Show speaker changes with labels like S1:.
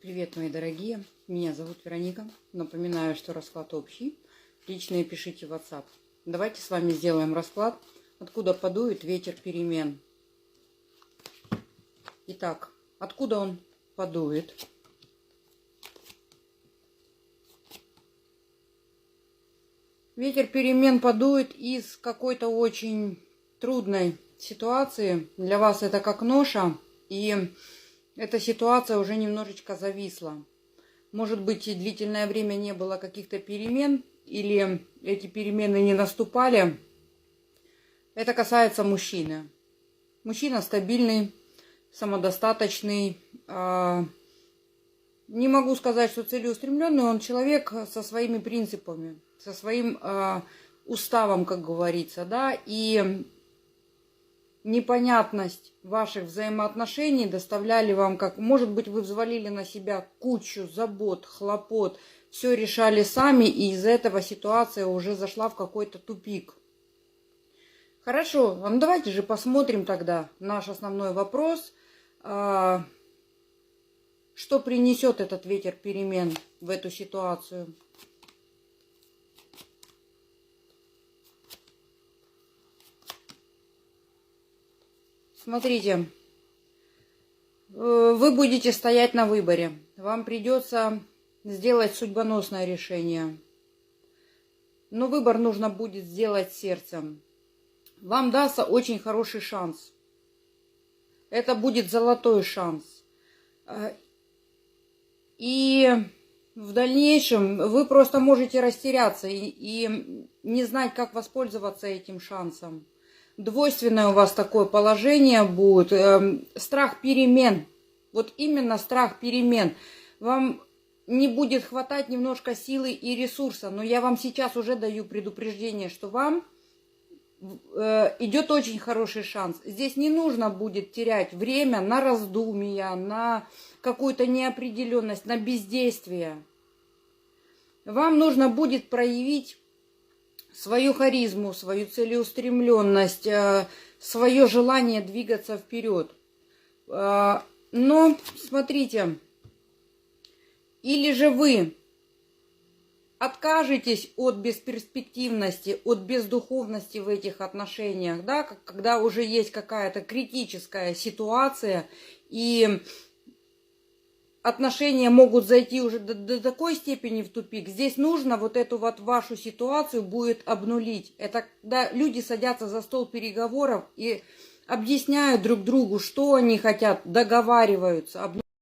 S1: Привет, мои дорогие! Меня зовут Вероника. Напоминаю, что расклад общий. Личные пишите в WhatsApp. Давайте с вами сделаем расклад, откуда подует ветер перемен. Итак, откуда он подует? Ветер перемен подует из какой-то очень трудной ситуации. Для вас это как ноша, и эта ситуация уже немножечко зависла. Может быть, и длительное время не было каких-то перемен, или эти перемены не наступали. Это касается мужчины. Мужчина стабильный, самодостаточный. Не могу сказать, что целеустремленный. Он человек со своими принципами, со своим уставом, как говорится, да, и непонятность ваших взаимоотношений доставляли вам, как, может быть, вы взвалили на себя кучу забот, хлопот, все решали сами, и из-за этого ситуация уже зашла в какой-то тупик. Хорошо, ну давайте же посмотрим тогда наш основной вопрос. Что принесет этот ветер перемен в эту ситуацию? Смотрите, вы будете стоять на выборе. Вам придется сделать судьбоносное решение. Но выбор нужно будет сделать сердцем. Вам дастся очень хороший шанс. Это будет золотой шанс. И в дальнейшем вы просто можете растеряться и не знать, как воспользоваться этим шансом. Двойственное у вас такое положение будет. Страх перемен. Вот именно страх перемен. Вам не будет хватать немножко силы и ресурса. Но я вам сейчас уже даю предупреждение, что вам идет очень хороший шанс. Здесь не нужно будет терять время на раздумья, на какую-то неопределенность, на бездействие. Вам нужно будет проявить свою харизму, свою целеустремленность, свое желание двигаться вперед. Но, смотрите, или же вы откажетесь от бесперспективности, от бездуховности в этих отношениях, да, когда уже есть какая-то критическая ситуация, и отношения могут зайти уже до такой степени в тупик. Здесь нужно вот эту вот вашу ситуацию будет обнулить. Это когда люди садятся за стол переговоров и объясняют друг другу, что они хотят, договариваются.